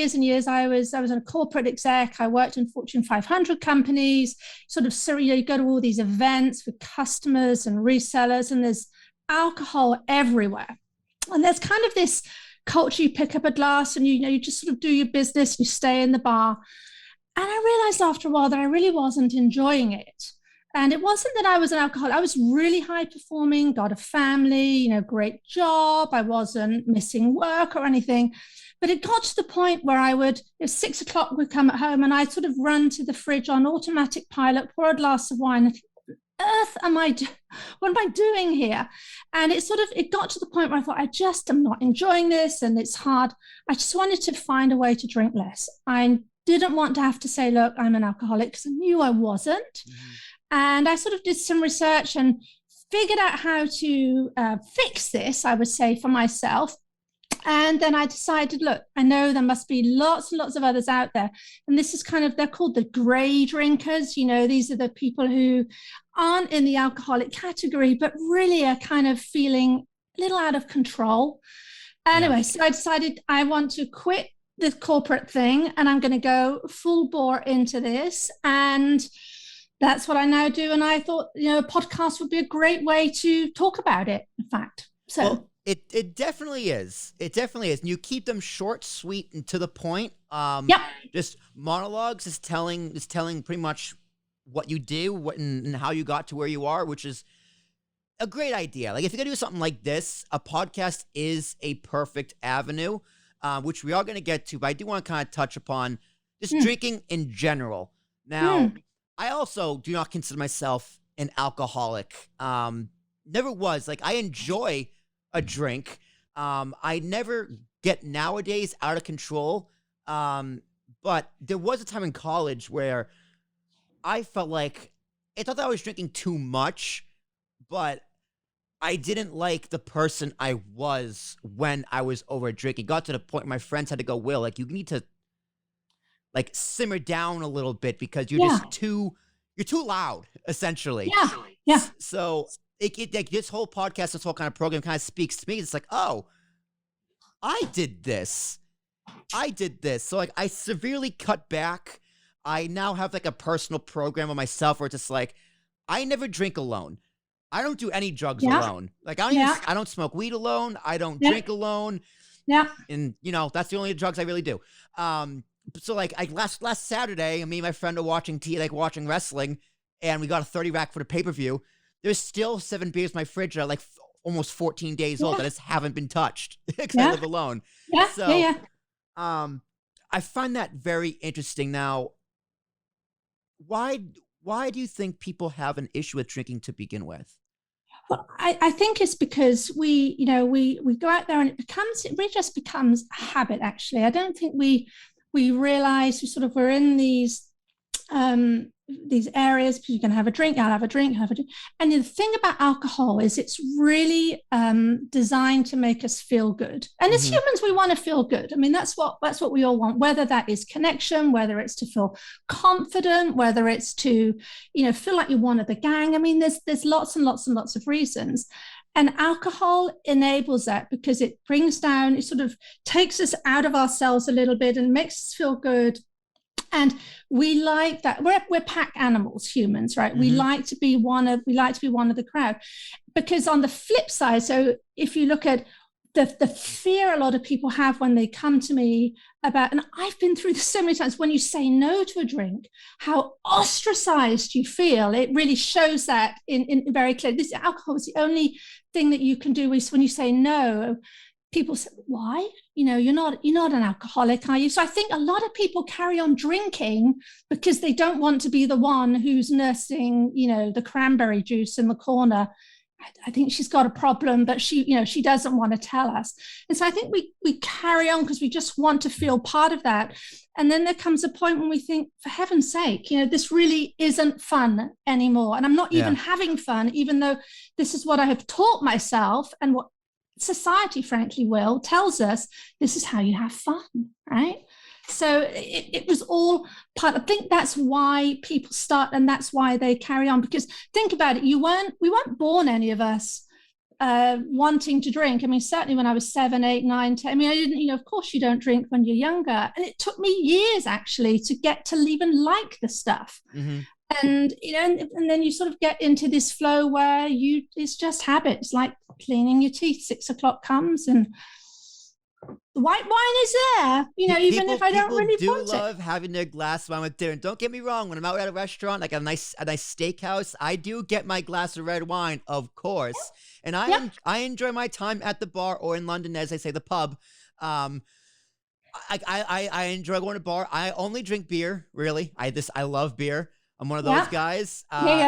years and years, I was a corporate exec. I worked in Fortune 500 companies, sort of, so you go to all these events with customers and resellers, and there's alcohol everywhere. And there's kind of this culture, you pick up a glass and you just sort of do your business, you stay in the bar. And I realized after a while that I really wasn't enjoying it. And it wasn't that I was an alcoholic. I was really high performing, got a family, great job. I wasn't missing work or anything. But it got to the point where I would, at 6 o'clock, would come at home and I'd sort of run to the fridge on automatic pilot, pour a glass of wine, and think, earth what am I doing here? And it got to the point where I thought, I just am not enjoying this and it's hard. I just wanted to find a way to drink less. I didn't want to have to say, look, I'm an alcoholic, because I knew I wasn't. Mm-hmm. And I sort of did some research and figured out how to fix this, I would say, for myself. And then I decided, look, I know there must be lots and lots of others out there. And this is they're called the gray drinkers. These are the people who aren't in the alcoholic category, but really are kind of feeling a little out of control. Anyway, So I decided I want to quit the corporate thing and I'm going to go full bore into this. And that's what I now do. And I thought, a podcast would be a great way to talk about it, in fact. So. Well, it definitely is. It definitely is. And you keep them short, sweet, and to the point. Just monologues is telling pretty much what you do, and how you got to where you are, which is a great idea. Like, if you're going to do something like this, a podcast is a perfect avenue, which we are going to get to. But I do want to kind of touch upon just drinking in general. Now, I also do not consider myself an alcoholic. Never was. Like, I enjoy a drink. I never get nowadays out of control. But there was a time in college where I felt like I thought that I was drinking too much, but I didn't like the person I was when I was over drinking. It got to the point where my friends had to go, Will, like, you need to simmer down a little bit because you're too loud, essentially. Yeah. So like, this whole podcast, this whole kind of program kind of speaks to me. It's like, oh, I did this. So like, I severely cut back. I now have like a personal program of myself where it's just like, I never drink alone. I don't do any drugs alone. Like, I don't smoke weed alone. I don't drink alone. Yeah. And that's the only drugs I really do. So like, last Saturday, me and my friend are watching wrestling, and we got a 30 rack for the pay-per-view. There's still 7 beers in my fridge that are like almost 14 days old that just haven't been touched because I live alone. I find that very interesting. Now, why do you think people have an issue with drinking to begin with? Well, I think it's because we go out there and it really just becomes a habit, actually. I don't think we realize we're in these areas, because you can have a drink, I'll have a drink. And the thing about alcohol is it's really designed to make us feel good. And as humans, we want to feel good. I mean, that's what we all want, whether that is connection, whether it's to feel confident, whether it's to, feel like you're one of the gang. I mean, there's lots and lots and lots of reasons. And alcohol enables that, because it sort of takes us out of ourselves a little bit and makes us feel good. And we like that. We're pack animals, humans, right? We like to be one of the crowd. Because on the flip side, so if you look at the fear a lot of people have when they come to me about, and I've been through this so many times, when you say no to a drink, how ostracized you feel. It really shows that in very clear. This alcohol is the only thing that you can do when you say no. People say, why? You're not an alcoholic, are you? So I think a lot of people carry on drinking because they don't want to be the one who's nursing, the cranberry juice in the corner. I think she's got a problem, but she doesn't want to tell us. And so I think we carry on because we just want to feel part of that. And then there comes a point when we think, for heaven's sake, this really isn't fun anymore. And I'm not even having fun, even though this is what I have taught myself and what society, frankly, tells us this is how you have fun, right? So it was all part. I think that's why people start, and that's why they carry on. Because think about it, we weren't born, any of us, wanting to drink. I mean, certainly when I was 7, 8, 9, 10. I mean, I didn't, of course you don't drink when you're younger. And it took me years actually to get to even like the stuff. Mm-hmm. And, and then you sort of get into this flow where it's just habits, like cleaning your teeth. 6 o'clock comes and the white wine is there, even if I don't really want it. People do love having their glass of wine with dinner. Don't get me wrong. When I'm out at a restaurant, like a nice steakhouse, I do get my glass of red wine, of course. And I enjoy my time at the bar, or in London, as they say, the pub. I enjoy going to bar. I only drink beer, really. I love beer. I'm one of those guys.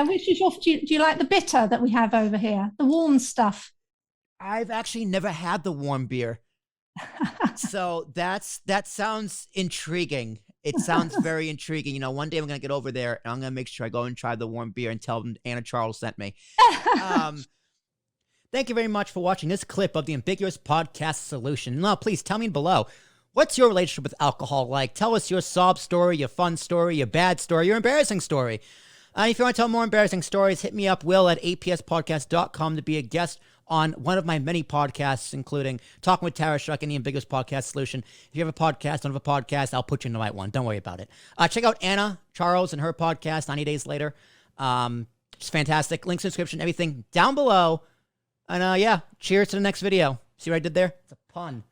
Which is do you like the bitter that we have over here? The warm stuff? I've actually never had the warm beer. So that sounds intriguing. It sounds very intriguing. One day I'm going to get over there and I'm going to make sure I go and try the warm beer and tell them Anna Charles sent me. Thank you very much for watching this clip of the Ambiguous Podcast Solution. Now, please tell me below, what's your relationship with alcohol like? Tell us your sob story, your fun story, your bad story, your embarrassing story. If you want to tell more embarrassing stories, hit me up, Will, at apspodcast.com to be a guest on one of my many podcasts, including Talking with Tara Shuck and the Ambiguous Podcast Solution. If you have a podcast, don't have a podcast, I'll put you in the right one. Don't worry about it. Check out Anna Charles and her podcast, 90 Days Later. It's fantastic. Links in the description, everything down below. And cheers to the next video. See what I did there? It's a pun.